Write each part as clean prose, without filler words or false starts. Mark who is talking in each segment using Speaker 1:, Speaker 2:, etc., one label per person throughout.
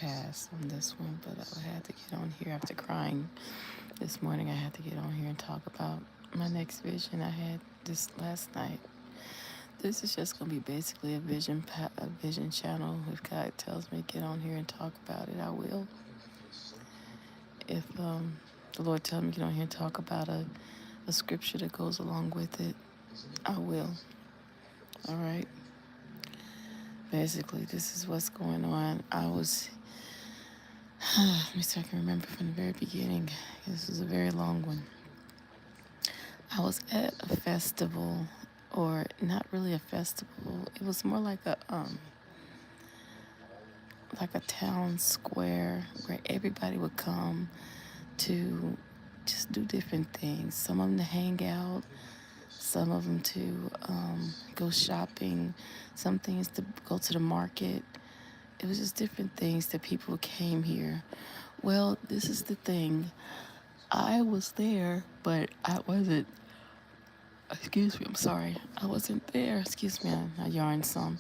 Speaker 1: pass on this one, but I had to get on here after crying this morning. I had to get on here and talk about my next vision I had this last night. This is just gonna be basically a vision channel. If God tells me to get on here and talk about it, I will. If the Lord tells me to get on here and talk about a scripture that goes along with it, I will. All right. Basically, this is what's going on. Let me see if I can remember from the very beginning. This was a very long one. I was at a festival, or not really a festival. It was more like a town square where everybody would come to just do different things. Some of them to hang out, some of them to go shopping, some things to go to the market. It was just different things that people came here. Well, this is the thing. I was there, but I wasn't. Excuse me, I'm sorry. I wasn't there. Excuse me, I yarned some.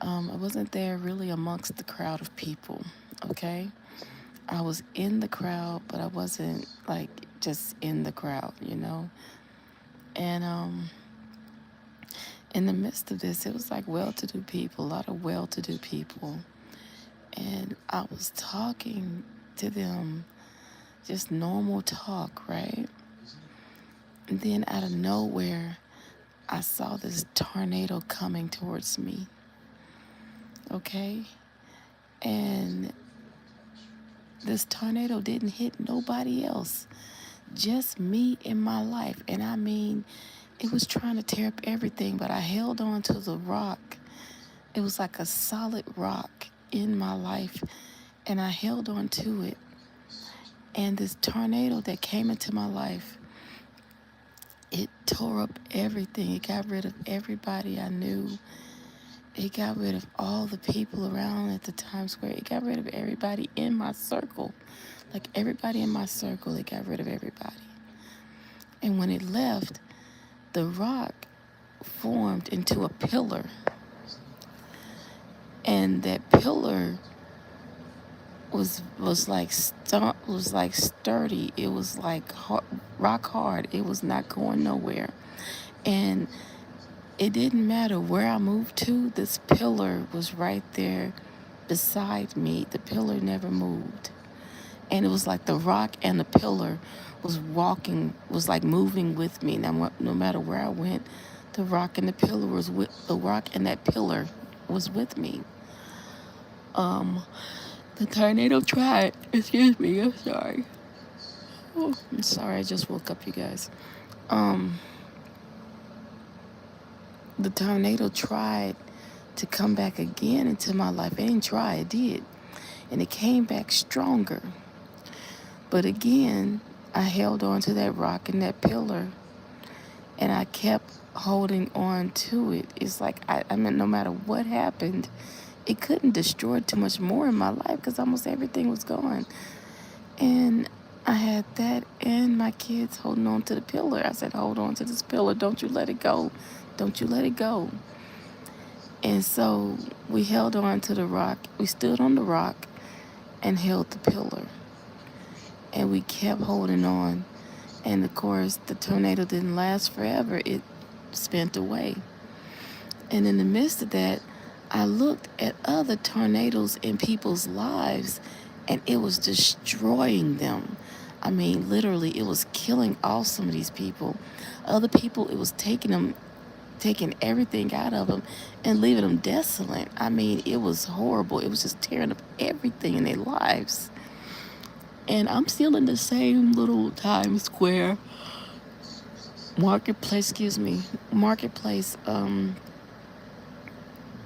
Speaker 1: I wasn't there really amongst the crowd of people, okay? I was in the crowd, but I wasn't like just in the crowd, you know? And in the midst of this, it was like well-to-do people, a lot of well-to-do people. And I was talking to them, just normal talk, right? And then out of nowhere, I saw this tornado coming towards me, okay? And this tornado didn't hit nobody else, just me in my life. And I mean, it was trying to tear up everything, but I held on to the rock. It was like a solid rock in my life, and I held on to it. And this tornado that came into my life, it tore up everything. It got rid of everybody I knew. It got rid of all the people around at the Times Square. It got rid of everybody in my circle. Like everybody in my circle, it got rid of everybody. And when it left, the rock formed into a pillar. And that pillar was like sturdy. It was like rock hard. It was not going nowhere. And it didn't matter where I moved to, this pillar was right there beside me. The pillar never moved. And it was like the rock and the pillar was like moving with me. Now, no matter where I went, the rock and that pillar was with me. The tornado tried. Excuse me, I'm sorry. Oh, I'm sorry, I just woke up, you guys. The tornado tried to come back again into my life. It didn't try, it did. And it came back stronger. But again, I held on to that rock and that pillar, and I kept holding on to it. It's like, I mean, no matter what happened, it couldn't destroy too much more in my life because almost everything was gone. And I had that and my kids holding on to the pillar. I said, hold on to this pillar. Don't you let it go. Don't you let it go. And so we held on to the rock. We stood on the rock and held the pillar. And we kept holding on. And of course, the tornado didn't last forever. It spent away. And in the midst of that, I looked at other tornadoes in people's lives, and it was destroying them. I mean, literally, it was killing off some of these people. Other people, it was taking everything out of them and leaving them desolate. I mean, it was horrible. It was just tearing up everything in their lives. And I'm still in the same little Times Square marketplace,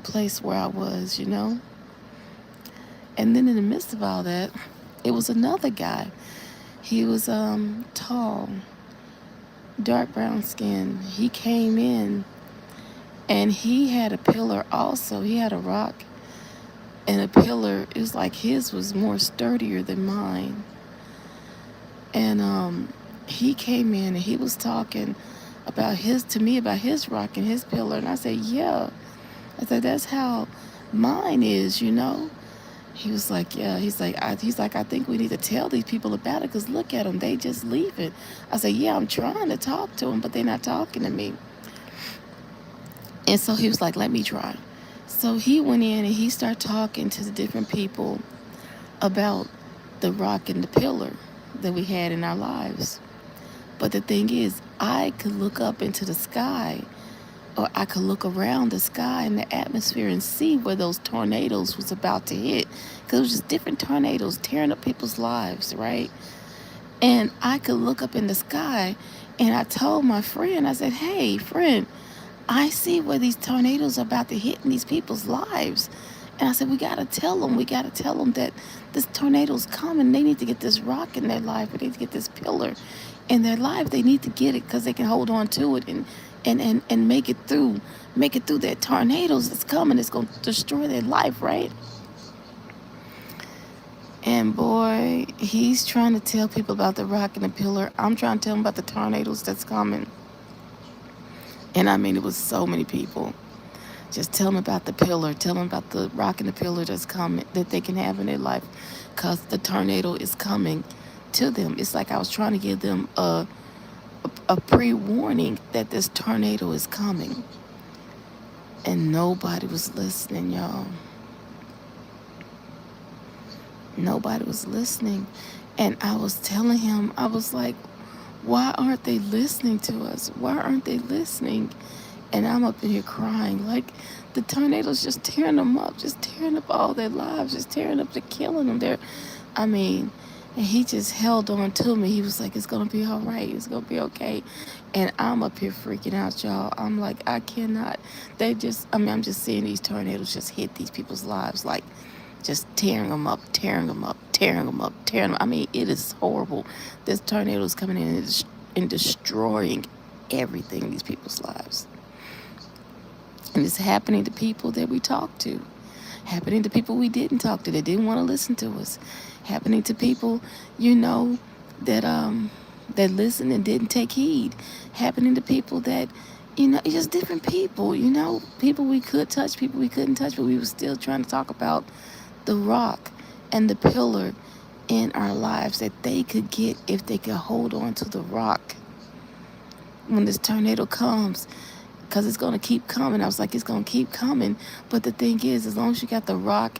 Speaker 1: place where I was, you know. And then in the midst of all that, it was another guy. He was tall, dark brown skin. He came in, and he had a pillar also. He had a rock and a pillar. It was like his was more sturdier than mine. And he came in and he was talking about his rock and his pillar. And I said, yeah. I said, that's how mine is, you know. He was like, yeah. He's like, I think we need to tell these people about it because look at them, they just leaving. I said, yeah, I'm trying to talk to them, but they're not talking to me. And so he was like, let me try. So he went in and he started talking to the different people about the rock and the pillar that we had in our lives. But the thing is, I could look up into the sky, or I could look around the sky and the atmosphere and see where those tornadoes was about to hit. Because it was just different tornadoes tearing up people's lives, right? And I could look up in the sky and I told my friend, I said, hey, friend, I see where these tornadoes are about to hit in these people's lives. And I said, we got to tell them that this tornado's coming. They need to get this rock in their life. They need to get this pillar in their life. They need to get it because they can hold on to it and make it through that tornadoes that's coming. It's going to destroy their life, right? And boy, he's trying to tell people about the rock and the pillar. I'm trying to tell him about the tornadoes that's coming. And I mean, it was so many people. Just tell them about the pillar. Tell them about the rock and the pillar that's coming, that they can have in their life, because the tornado is coming to them. It's like I was trying to give them a pre-warning that this tornado is coming. And nobody was listening, y'all. Nobody was listening. And I was telling him, I was like, why aren't they listening to us? Why aren't they listening? And I'm up in here crying. Like, the tornado's just tearing them up, just tearing up all their lives, just tearing up, they're killing them. I mean, and he just held on to me. He was like, it's going to be all right. It's going to be okay. And I'm up here freaking out, y'all. I'm like, I cannot. I'm just seeing these tornadoes just hit these people's lives, like just tearing them up, tearing them up, tearing them up, tearing them. I mean, it is horrible. This tornado is coming in and destroying everything in these people's lives. And it's happening to people that we talk to, happening to people we didn't talk to, that didn't want to listen to us, happening to people, that that listened and didn't take heed, happening to people that, it's just different people, people we could touch, people we couldn't touch, but we were still trying to talk about the rock and the pillar in our lives that they could get if they could hold on to the rock when this tornado comes, because it's going to keep coming. I was like, it's going to keep coming. But the thing is, as long as you got the rock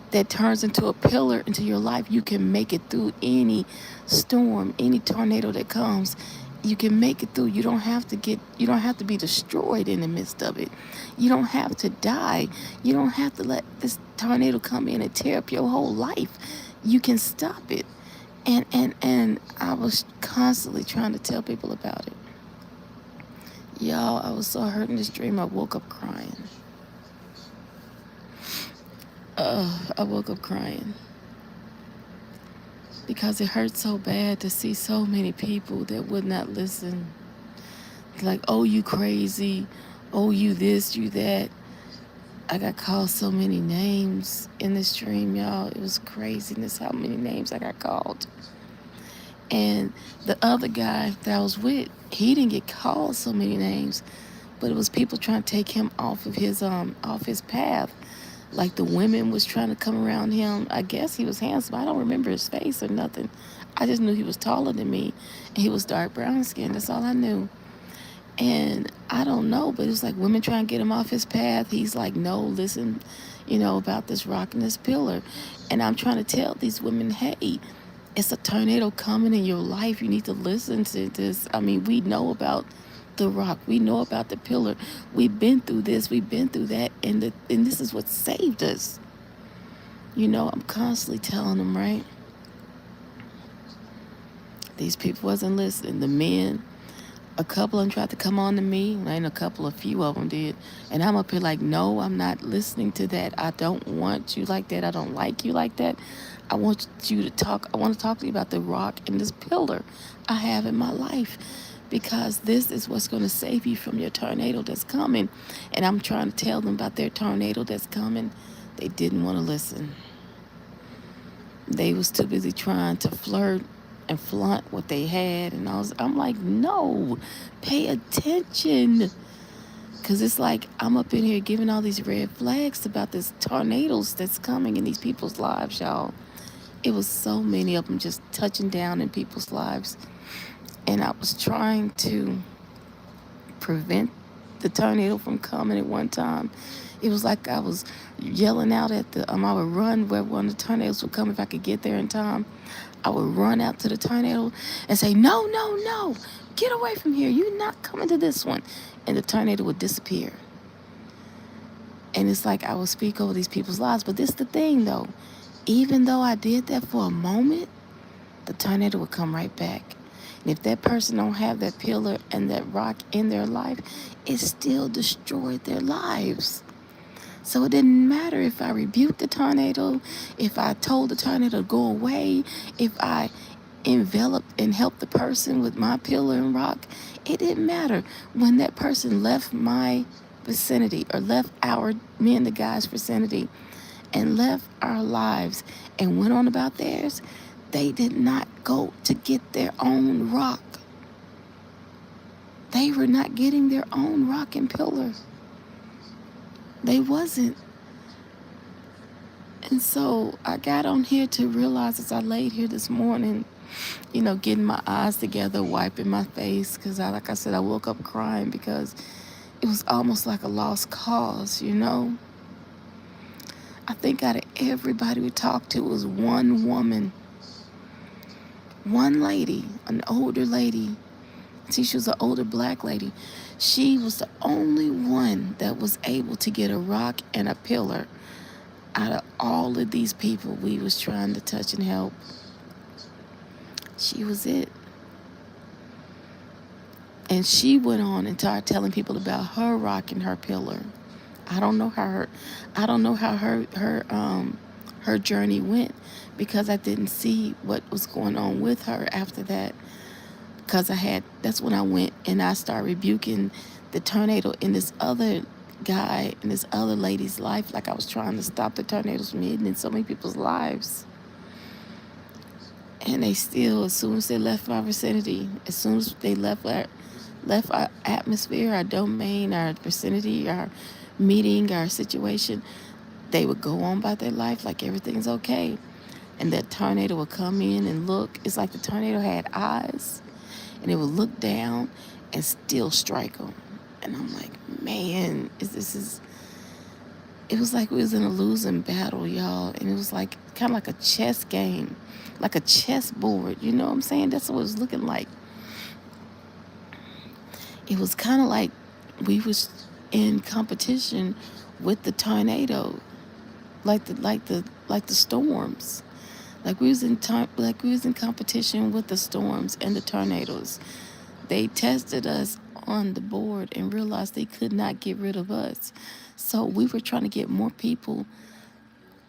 Speaker 1: that turns into a pillar into your life, you can make it through any storm, any tornado that comes. You can make it through. You don't have to be destroyed in the midst of it. You don't have to die. You don't have to let this tornado come in and tear up your whole life. You can stop it. And I was constantly trying to tell people about it. Y'all, I was so hurt in this dream, I woke up crying. I woke up crying. Because it hurt so bad to see so many people that would not listen. Like, oh, you crazy. Oh, you this, you that. I got called so many names in this dream, y'all. It was craziness how many names I got called. And the other guy that I was with, he didn't get called so many names, but it was people trying to take him off his path. Like, the women was trying to come around him. I guess he was handsome. I don't remember his face or nothing. I just knew he was taller than me and he was dark brown skin. That's all I knew. And I don't know, but it was like women trying to get him off his path. He's like, no, listen, about this rock and this pillar. And I'm trying to tell these women, hey, it's a tornado coming in your life. You need to listen to this. I mean, we know about the rock. We know about the pillar. We've been through this. We've been through that. And this is what saved us. I'm constantly telling them, right? These people wasn't listening. The men, a couple of them tried to come on to me, and a few of them did. And I'm up here like, no, I'm not listening to that. I don't want you like that. I don't like you like that. I want to talk to you about the rock and this pillar I have in my life, because this is what's going to save you from your tornado that's coming. And I'm trying to tell them about their tornado that's coming. They didn't want to listen. They was too busy trying to flirt and flaunt what they had. And I'm like, no, pay attention. Because it's like I'm up in here giving all these red flags about this tornadoes that's coming in these people's lives, y'all. It was so many of them just touching down in people's lives. And I was trying to prevent the tornado from coming at one time. It was like I was yelling out at I would run where one of the tornadoes would come if I could get there in time. I would run out to the tornado and say, no, no, no, get away from here. You're not coming to this one. And the tornado would disappear. And it's like I would speak over these people's lives. But this is the thing, though. Even though I did that for a moment, the tornado would come right back. And if that person don't have that pillar and that rock in their life, it still destroyed their lives. So it didn't matter if I rebuked the tornado, if I told the tornado to go away, if I enveloped and helped the person with my pillar and rock. It didn't matter. When that person left my vicinity or left me and the guy's vicinity and left our lives and went on about theirs, they did not go to get their own rock. They were not getting their own rock and pillar. They wasn't. And so I got on here to realize as I laid here this morning, getting my eyes together, wiping my face, because like I said, I woke up crying because it was almost like a lost cause, I think out of everybody we talked to, it was one woman, one lady, an older lady. See, she was an older black lady. She was the only one that was able to get a rock and a pillar out of all of these people we was trying to touch and help. She was it. And she went on and started telling people about her rock and her pillar. I don't know how her journey went, because I didn't see what was going on with her after that. Because that's when I went and I started rebuking the tornado in this other guy and this other lady's life, like I was trying to stop the tornadoes from hitting in so many people's lives. And they still, as soon as they left our vicinity, as soon as they left our atmosphere, our domain, our vicinity, our meeting, our situation, they would go on about their life like everything's okay. And that tornado would come in and look. It's like the tornado had eyes, and it would look down and still strike them. And I'm like, man, it was like we was in a losing battle, y'all. And it was like kind of like a chess game, like a chess board. You know what I'm saying? That's what it was looking like. It was kind of like we was in competition with the tornado, like the storms. Like we was in competition with the storms and the tornadoes. They tested us on the board and realized they could not get rid of us. So we were trying to get more people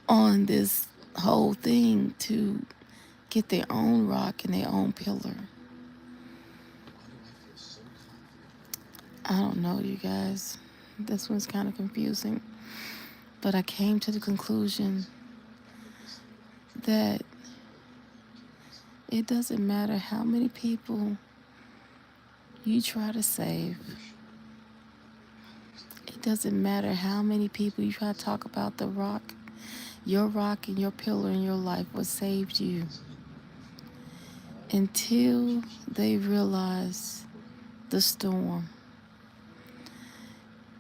Speaker 1: on this whole thing to get their own rock and their own pillar. I don't know, you guys. This one's kind of confusing. But I came to the conclusion that it doesn't matter how many people you try to save. It doesn't matter how many people you try to talk about the rock. Your rock and your pillar in your life, what saved you. Until they realize the storm.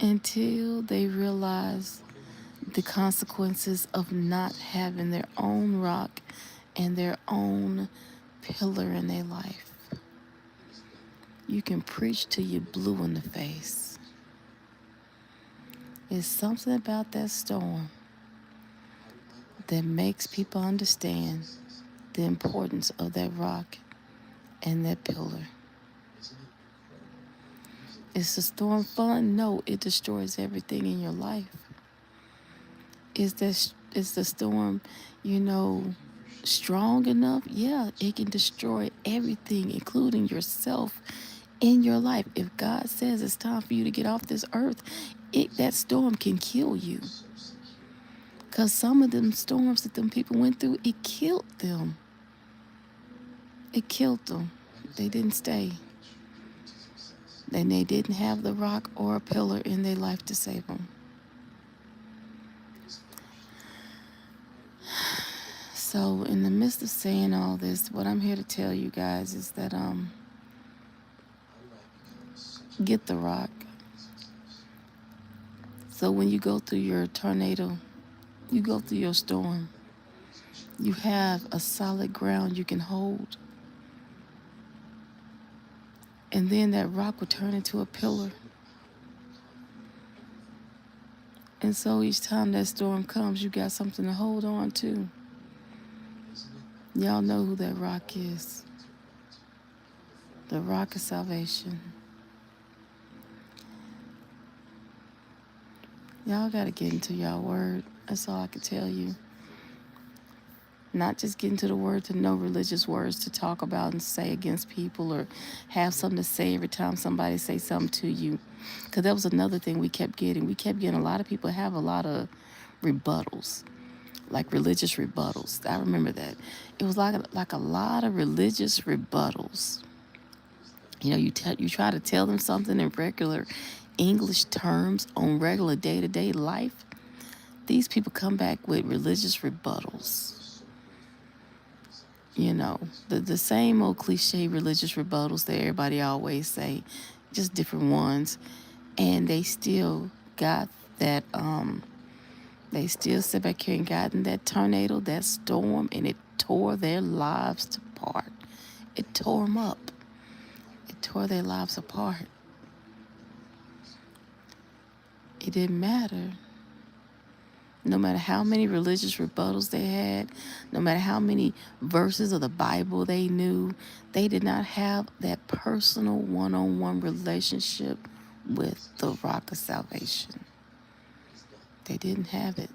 Speaker 1: Until they realize the consequences of not having their own rock and their own pillar in their life. You can preach till you're blue in the face. It's something about that storm that makes people understand the importance of that rock and that pillar. Is the storm fun? No, it destroys everything in your life. Is the storm, strong enough? Yeah, it can destroy everything, including yourself in your life. If God says it's time for you to get off this earth, that storm can kill you. Because some of them storms that them people went through, it killed them. It killed them. They didn't stay. And they didn't have the rock or a pillar in their life to save them. So in the midst of saying all this, what I'm here to tell you guys is that get the rock. So when you go through your tornado, you go through your storm, you have a solid ground you can hold. And then that rock will turn into a pillar. And so each time that storm comes, you got something to hold on to. Y'all know who that rock is. The rock of salvation. Y'all got to get into y'all word. That's all I can tell you. Not just get into the word to know religious words to talk about and say against people or have something to say every time somebody say something to you. Because that was another thing we kept getting. We kept getting a lot of people have a lot of rebuttals, like religious rebuttals. I remember that. It was like a lot of religious rebuttals. You know, you try to tell them something in regular English terms on regular day-to-day life. These people come back with religious rebuttals. You know, the same old cliche religious rebuttals that everybody always say, just different ones. And they still got that, they still sit back here and got in that tornado, that storm, and it tore their lives apart. It tore them up. It tore their lives apart. It didn't matter. No matter how many religious rebuttals they had, no matter how many verses of the Bible they knew, they did not have that personal one-on-one relationship with the rock of salvation. They didn't have it.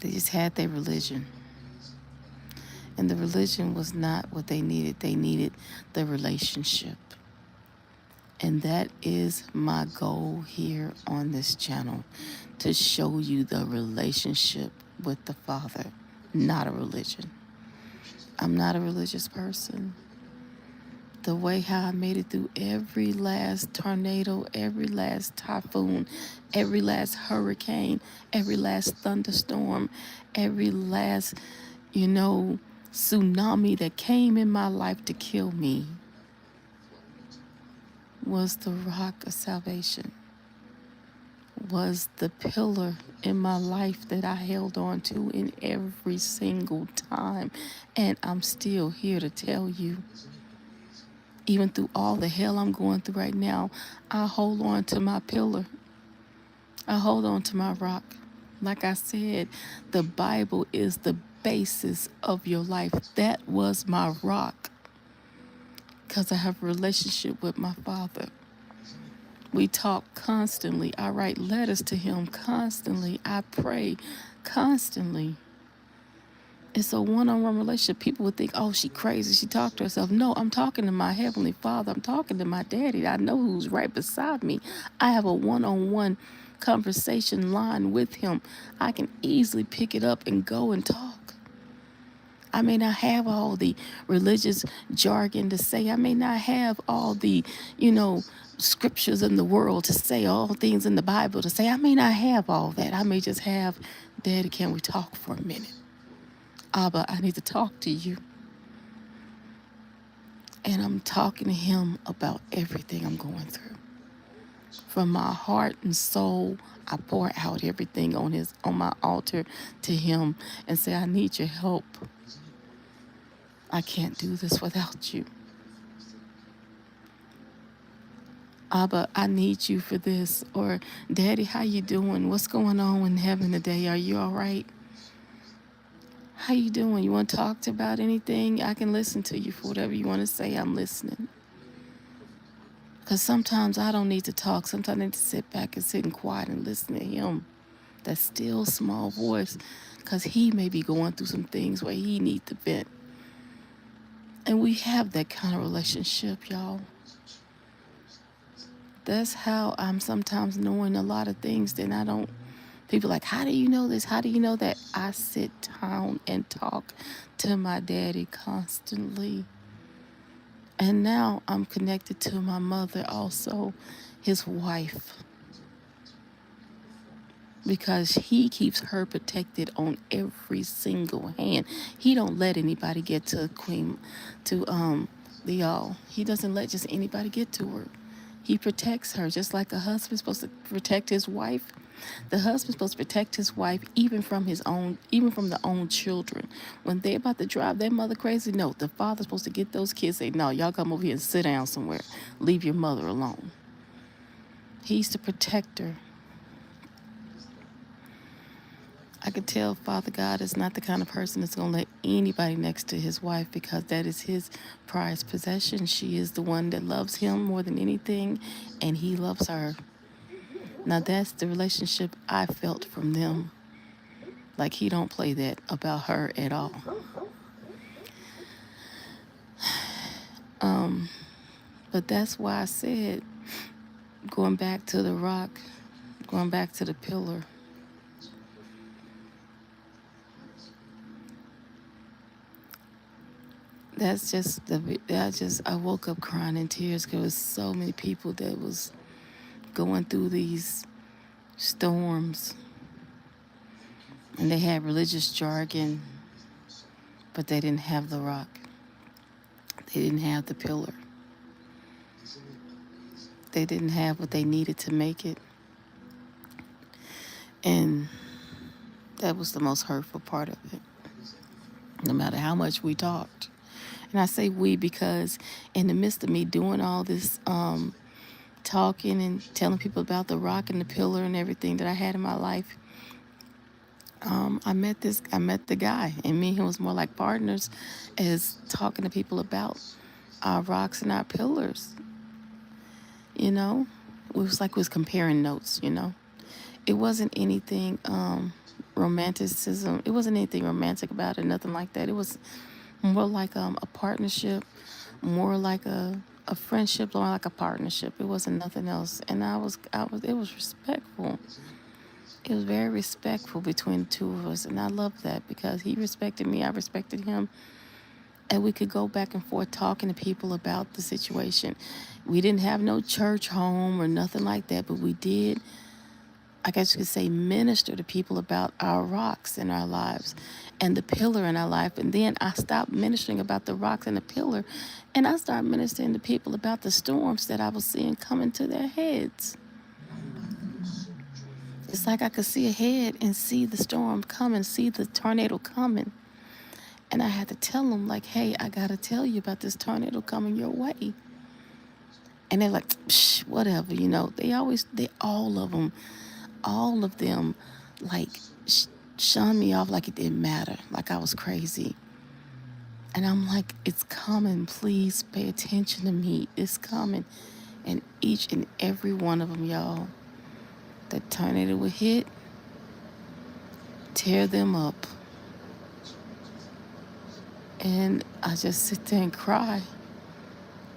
Speaker 1: They just had their religion. And the religion was not what they needed. They needed the relationship. And that is my goal here on this channel, to show you the relationship with the Father, not a religion. I'm not a religious person. The way how I made it through every last tornado, every last typhoon, every last hurricane, every last thunderstorm, every last, tsunami that came in my life to kill me was the rock of salvation, was the pillar in my life that I held on to in every single time. And I'm still here to tell you, even through all the hell I'm going through right now, I hold on to my pillar. I hold on to my rock. Like I said, the Bible is the basis of your life. That was my rock, because I have a relationship with my Father. We talk constantly. I write letters to him constantly. I pray constantly. It's a one-on-one relationship. People would think, oh, she crazy. She talked to herself. No, I'm talking to my Heavenly Father. I'm talking to my daddy. I know who's right beside me. I have a one-on-one conversation line with him. I can easily pick it up and go and talk. I may not have all the religious jargon to say. I may not have all the, scriptures in the world to say, all things in the Bible to say. I may not have all that. I may just have, Daddy, can we talk for a minute? Abba, I need to talk to you. And I'm talking to him about everything I'm going through. From my heart and soul, I pour out everything on my altar to him and say, I need your help. I can't do this without you. Abba, I need you for this. Or, Daddy, how you doing? What's going on in heaven today? Are you all right? How you doing? You want to talk about anything? I can listen to you for whatever you want to say. I'm listening. Because sometimes I don't need to talk. Sometimes I need to sit back and sit in quiet and listen to him. That still small voice. Because he may be going through some things where he needs to vent. And we have that kind of relationship, y'all. That's how I'm sometimes knowing a lot of things that I don't. People like, how do you know this? How do you know that? I sit down and talk to my daddy constantly. And now I'm connected to my mother also, his wife, because he keeps her protected on every single hand. He don't let anybody get to Queen, to the y'all. He doesn't let just anybody get to her. He protects her just like a husband's supposed to protect his wife. The husband's supposed to protect his wife even from his own, even from the own children. When they're about to drive their mother crazy, no, the father's supposed to get those kids, say, no, y'all come over here and sit down somewhere. Leave your mother alone. He's the protector. I could tell Father God is not the kind of person that's going to let anybody next to his wife, because that is his prized possession. She is the one that loves him more than anything, and he loves her. Now that's the relationship I felt from them. Like he don't play that about her at all. But that's why I said, going back to the rock, going back to the pillar, I woke up crying in tears, because there was so many people that was going through these storms, and they had religious jargon, but they didn't have the rock. They didn't have the pillar. They didn't have what they needed to make it. And that was the most hurtful part of it. No matter how much we talked. And I say we because in the midst of me doing all this talking and telling people about the rock and the pillar and everything that I had in my life, I met the guy, and me and him was more like partners, as talking to people about our rocks and our pillars. You know, it was like we was comparing notes. You know, it wasn't anything romanticism. It wasn't anything romantic about it. Nothing like that. It was more like a partnership, more like a friendship, more like a partnership. It wasn't nothing else. And it was respectful. It was very respectful between the two of us, and I loved that because he respected me, I respected him, and we could go back and forth talking to people about the situation. We didn't have no church home or nothing like that, but we did, I guess you could say, minister to people about our rocks in our lives and the pillar in our life. And then I stopped ministering about the rocks and the pillar, and I started ministering to people about the storms that I was seeing coming to their heads. It's like I could see ahead and see the storm coming, see the tornado coming. And I had to tell them, like, hey, I got to tell you about this tornado coming your way. And they're like, psh, whatever, you know. All of them, like, shunned me off like it didn't matter, like I was crazy. And I'm like, it's coming. Please pay attention to me. It's coming. And each and every one of them, y'all, the tornado would hit, tear them up. And I just sit there and cry.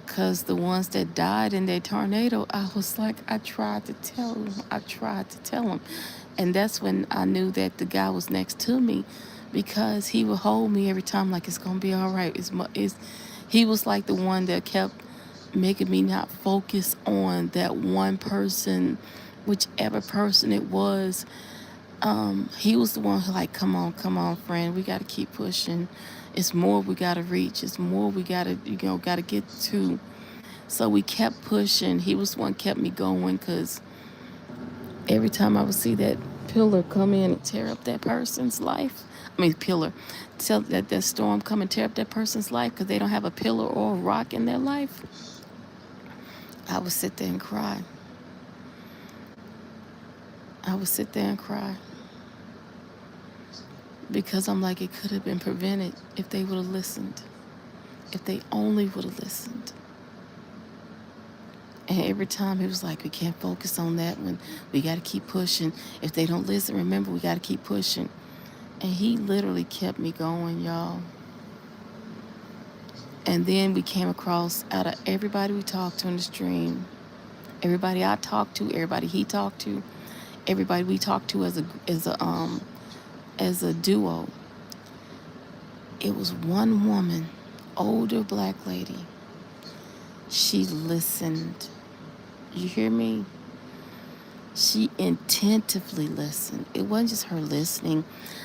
Speaker 1: Because the ones that died in that tornado, I was like, I tried to tell them. And that's when I knew that the guy was next to me, because he would hold me every time, like, it's going to be all right. He was like the one that kept making me not focus on that one person, whichever person it was. He was the one who, like, come on, friend, we got to keep pushing. It's more we got to reach. It's more we got to, got to get to. So we kept pushing. He was the one kept me going, because every time I would see that pillar come in and tear up that person's life, tell that storm come and tear up that person's life because they don't have a pillar or a rock in their life, I would sit there and cry. Because I'm like, it could have been prevented if they would have listened. If they only would have listened. And every time he was like, we can't focus on that one. We got to keep pushing. If they don't listen, remember, we got to keep pushing. And he literally kept me going, y'all. And then we came across, out of everybody we talked to in the stream, everybody I talked to, everybody he talked to, everybody we talked to as a duo, it was one woman, older black lady, She listened. You hear me? She intentively listened. It wasn't just her listening.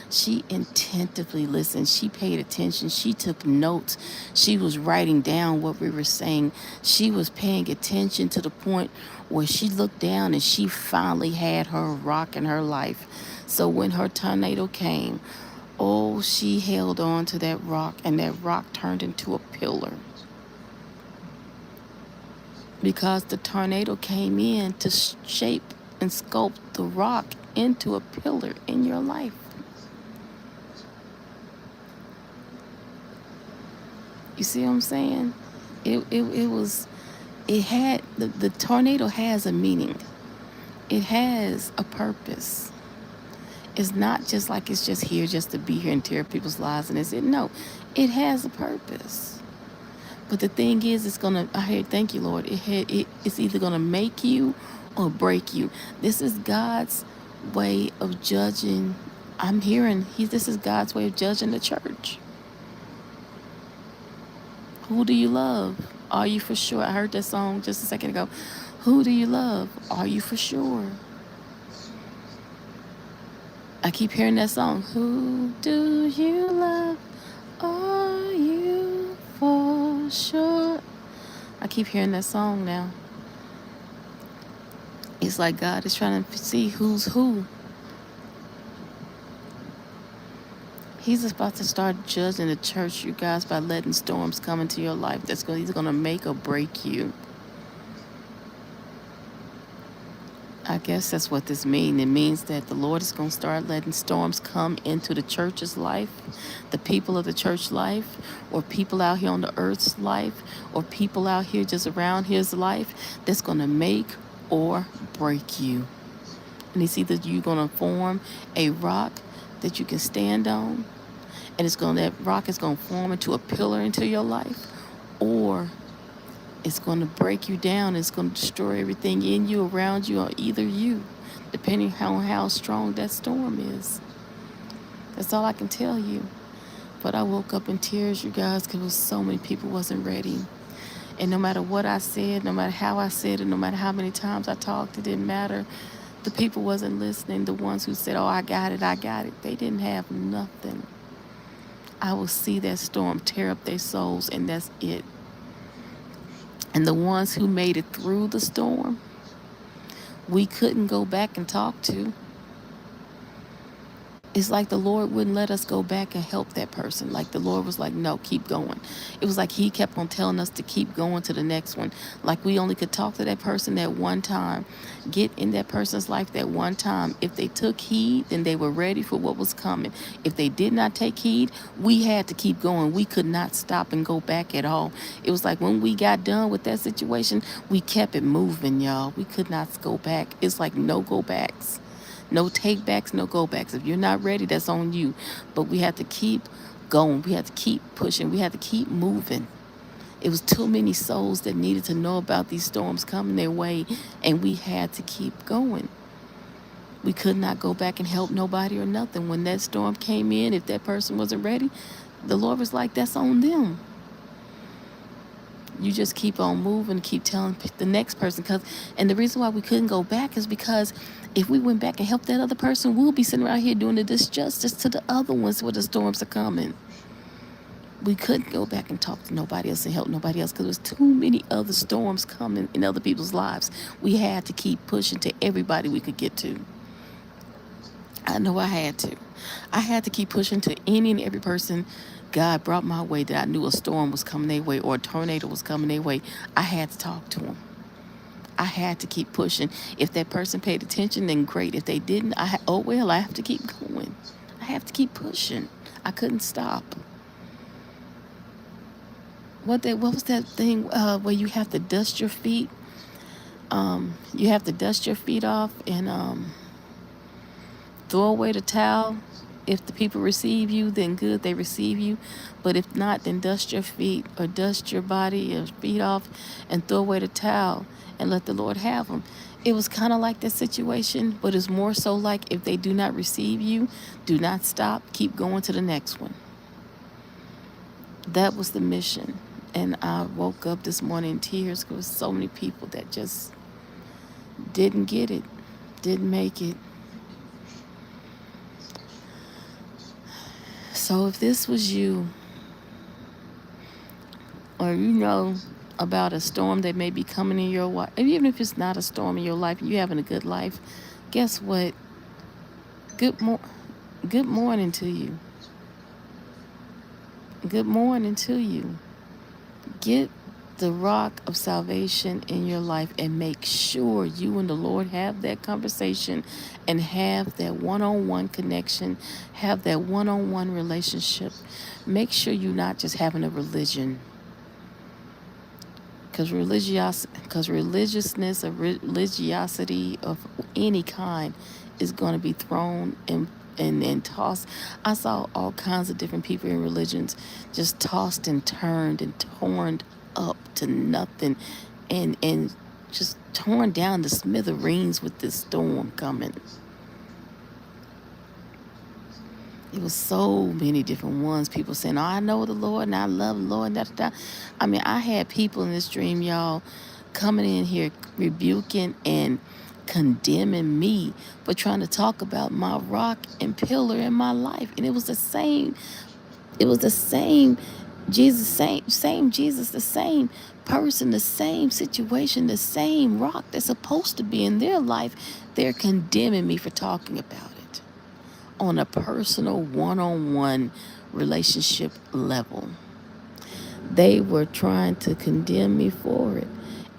Speaker 1: She intentively listened. She paid attention. She took notes. She was writing down what we were saying. She was paying attention to the point where she looked down and she finally had her rock in her life. So when her tornado came, oh, she held on to that rock, and that rock turned into a pillar. Because the tornado came in to shape and sculpt the rock into a pillar in your life. You see what I'm saying? The tornado has a meaning. It has a purpose. It's not just like it's just here just to be here and tear people's lives and it's it. No, it has a purpose. But the thing is, it's gonna. I hear, thank you, Lord. It's either gonna make you or break you. This is God's way of judging. I'm hearing this is God's way of judging the church. Who do you love? Are you for sure? I heard that song just a second ago. Who do you love? Are you for sure? I keep hearing that song. Who do you love? Are you for sure? I keep hearing that song now. It's like God is trying to see who's who. He's about to start judging the church, you guys, by letting storms come into your life. He's going to make or break you. I guess that's what this means. It means that the Lord is going to start letting storms come into the church's life, the people of the church life, or people out here on the earth's life, or people out here just around his life that's going to make or break you. And it's either you're going to form a rock that you can stand on, and that rock is going to form into a pillar into your life, or it's going to break you down. It's going to destroy everything in you, around you, or either you, depending on how strong that storm is. That's all I can tell you. But I woke up in tears, you guys, because so many people wasn't ready. And no matter what I said, no matter how I said it, no matter how many times I talked, it didn't matter. The people wasn't listening. The ones who said, oh, I got it. They didn't have nothing. I will see that storm tear up their souls, and that's it. And the ones who made it through the storm, we couldn't go back and talk to. It's like the Lord wouldn't let us go back and help that person. Like the Lord was like, no, keep going. It was like he kept on telling us to keep going to the next one. Like we only could talk to that person that one time, get in that person's life that one time. If they took heed, then they were ready for what was coming. If they did not take heed, we had to keep going. We could not stop and go back at all. It was like when we got done with that situation, we kept it moving, y'all. We could not go back. It's like no go backs. No take backs, no go backs. If you're not ready, that's on you. But we had to keep going. We had to keep pushing. We had to keep moving. It was too many souls that needed to know about these storms coming their way, and we had to keep going. We could not go back and help nobody or nothing. When that storm came in, if that person wasn't ready, the Lord was like, that's on them. You just keep on moving, keep telling the next person. And the reason why we couldn't go back is because if we went back and helped that other person, we'll be sitting around here doing the disjustice to the other ones where the storms are coming. We couldn't go back and talk to nobody else and help nobody else because there was too many other storms coming in other people's lives. We had to keep pushing to everybody we could get to. I know I had to. I had to keep pushing to any and every person God brought my way that I knew a storm was coming their way or a tornado was coming their way. I had to talk to them. I had to keep pushing. If that person paid attention, then great. If they didn't, I have to keep going. I have to keep pushing. I couldn't stop. What was that thing where you have to dust your feet? You have to dust your feet off and throw away the towel. If the people receive you, then good, they receive you. But if not, then dust your feet or dust your body, your feet off, and throw away the towel and let the Lord have them. It was kind of like that situation, but it's more so like if they do not receive you, do not stop, keep going to the next one. That was the mission. And I woke up this morning in tears because so many people that just didn't get it, didn't make it. So if this was you, or you know about a storm that may be coming in your life, even if it's not a storm in your life, you're having a good life, guess what? Good good morning to you. Good morning to you. Get the rock of salvation in your life and make sure you and the Lord have that conversation and have that one-on-one connection, have that one-on-one relationship. Make sure you're not just having a religion. Because religiousness or religiosity of any kind is going to be thrown and tossed. I saw all kinds of different people in religions just tossed and turned and torn up to nothing, and just torn down to smithereens with this storm coming. It was so many different ones. People saying, "Oh, I know the Lord and I love the Lord." Da, da, da. I mean, I had people in this dream, y'all, coming in here rebuking and condemning me for trying to talk about my rock and pillar in my life, and it was the same. It was the same Jesus, same Jesus, the same person, the same situation, the same rock that's supposed to be in their life. They're condemning me for talking about it on a personal one-on-one relationship level. They were trying to condemn me for it.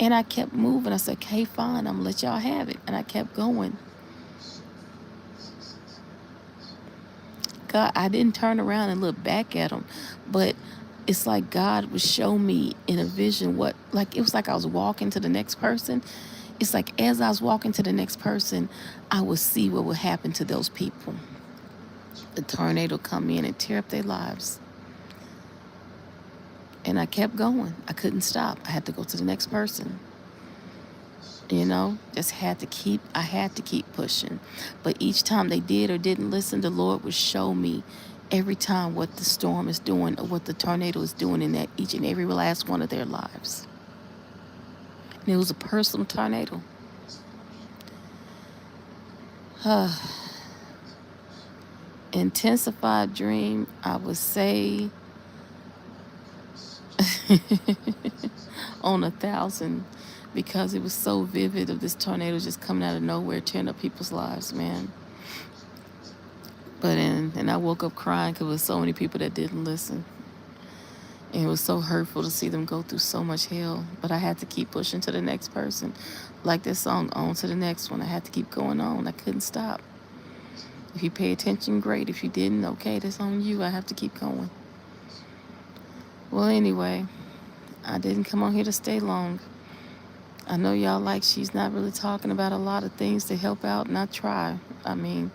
Speaker 1: And I kept moving. I said, okay, fine, I'm gonna let y'all have it. And I kept going. God, I didn't turn around and look back at them, but it's like God would show me in a vision what, like, it was like I was walking to the next person. It's like as I was walking to the next person, I would see what would happen to those people. The tornado come in and tear up their lives. And I kept going. I couldn't stop. I had to go to the next person. Just I had to keep pushing. But each time they did or didn't listen, the Lord would show me every time what the storm is doing or what the tornado is doing in that each and every last one of their lives. And it was a personal tornado. Intensified dream, I would say on 1,000, because it was so vivid of this tornado just coming out of nowhere, tearing up people's lives, man. And I woke up crying because there was so many people that didn't listen. And it was so hurtful to see them go through so much hell. But I had to keep pushing to the next person. Like this song, on to the next one. I had to keep going on. I couldn't stop. If you pay attention, great. If you didn't, okay, that's on you. I have to keep going. Well, anyway, I didn't come on here to stay long. I know y'all like she's not really talking about a lot of things to help out, and I try. I mean,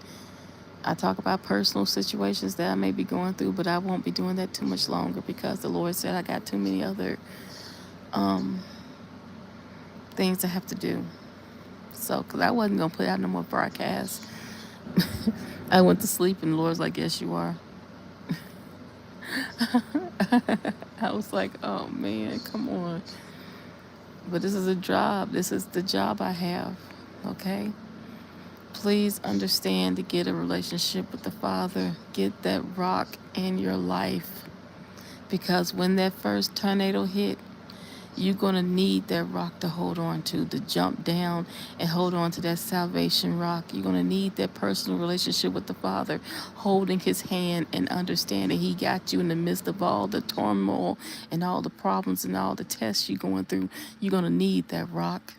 Speaker 1: I talk about personal situations that I may be going through, but I won't be doing that too much longer because the Lord said I got too many other things I have to do. So, because I wasn't going to put out no more broadcasts. I went to sleep and the Lord's like, yes, you are. I was like, oh man, come on. But this is a job. This is the job I have, okay? Please understand to get a relationship with the Father. Get that rock in your life. Because when that first tornado hit, you're going to need that rock to hold on to jump down and hold on to that salvation rock. You're going to need that personal relationship with the Father, holding his hand and understanding he got you in the midst of all the turmoil and all the problems and all the tests you're going through. You're going to need that rock.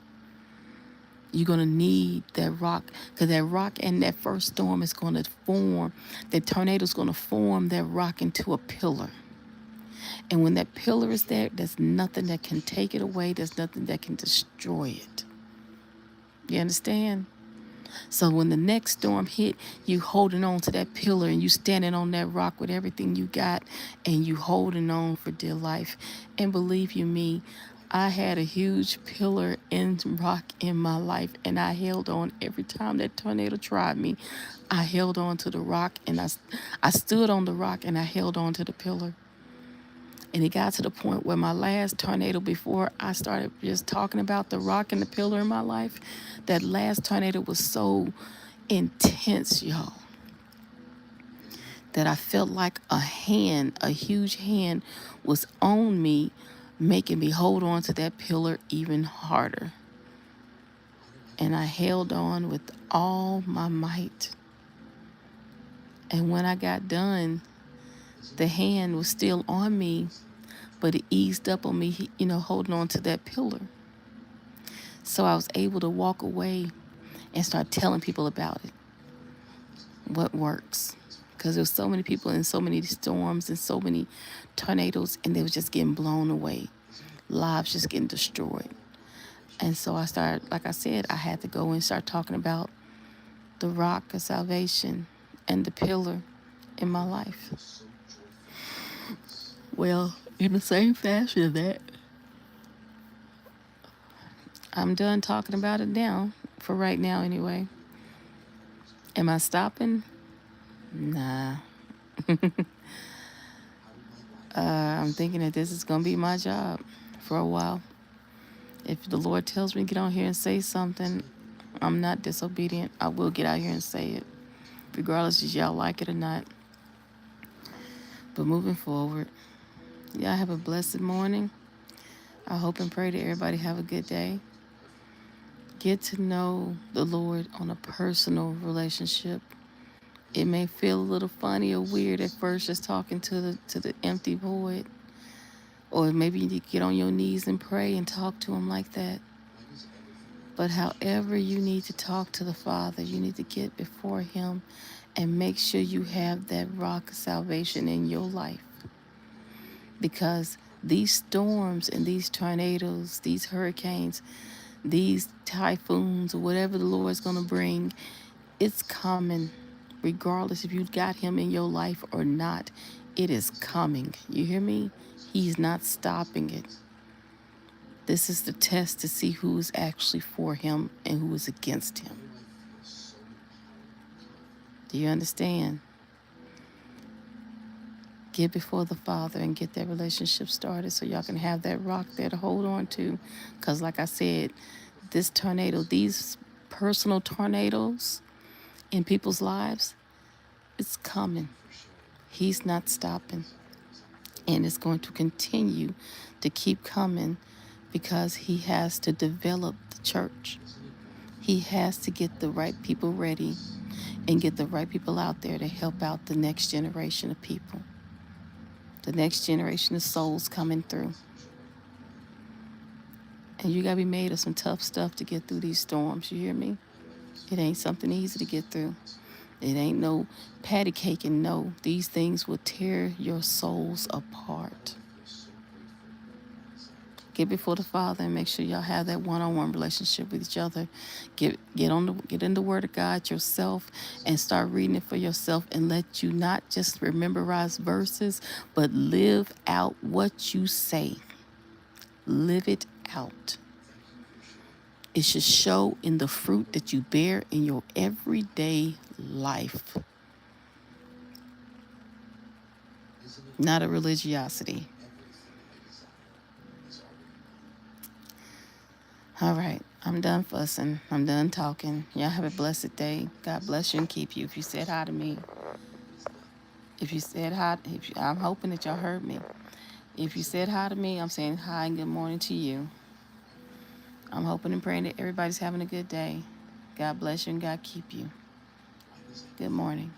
Speaker 1: You're going to need that rock, because that rock and that first storm is going to form, the tornado is going to form that rock into a pillar. And when that pillar is there, there's nothing that can take it away. There's nothing that can destroy it. You understand? So when the next storm hit, you holding on to that pillar and you standing on that rock with everything you got and you holding on for dear life. And believe you me, I had a huge pillar and rock in my life, and I held on every time that tornado tried me. I held on to the rock, and I stood on the rock and I held on to the pillar. And it got to the point where my last tornado, before I started just talking about the rock and the pillar in my life, that last tornado was so intense, y'all, that I felt like a huge hand was on me, making me hold on to that pillar even harder. And I held on with all my might. And when I got done, the hand was still on me, but it eased up on me, holding on to that pillar. So I was able to walk away and start telling people about it, what works. Because there was so many people in so many storms and so many tornadoes, and they was just getting blown away. Lives just getting destroyed. And so I started, like I said, I had to go and start talking about the rock of salvation and the pillar in my life. Well, in the same fashion that I'm done talking about it now, for right now anyway. Am I stopping? Nah. I'm thinking that this is going to be my job for a while. If the Lord tells me to get on here and say something, I'm not disobedient. I will get out here and say it, regardless if y'all like it or not. But moving forward, y'all have a blessed morning. I hope and pray that everybody have a good day. Get to know the Lord on a personal relationship. It may feel a little funny or weird at first, just talking to the empty void. Or maybe you need to get on your knees and pray and talk to him like that. But however you need to talk to the Father, you need to get before him and make sure you have that rock of salvation in your life. Because these storms and these tornadoes, these hurricanes, these typhoons, or whatever the Lord's going to bring, it's coming. Regardless if you got him in your life or not, it is coming. You hear me? He's not stopping it. This is the test to see who is actually for him and who is against him. Do you understand? Get before the Father and get that relationship started so y'all can have that rock there to hold on to. Because like I said, this tornado, these personal tornadoes in people's lives, it's coming. He's not stopping. And it's going to continue to keep coming because he has to develop the church. He has to get the right people ready and get the right people out there to help out the next generation of people. The next generation of souls coming through. And you got to be made of some tough stuff to get through these storms. You hear me? It ain't something easy to get through. It ain't no patty cake, and no, these things will tear your souls apart. Get before the Father and make sure y'all have that one-on-one relationship with each other. Get in the Word of God yourself and start reading it for yourself, and let you not just memorize verses, but live out what you say. Live it out. It should show in the fruit that you bear in your everyday life. Not a religiosity. All right, I'm done fussing. I'm done talking. Y'all have a blessed day. God bless you and keep you. If you said hi to me, I'm hoping that y'all heard me. If you said hi to me, I'm saying hi and good morning to you. I'm hoping and praying that everybody's having a good day. God bless you and God keep you. Good morning.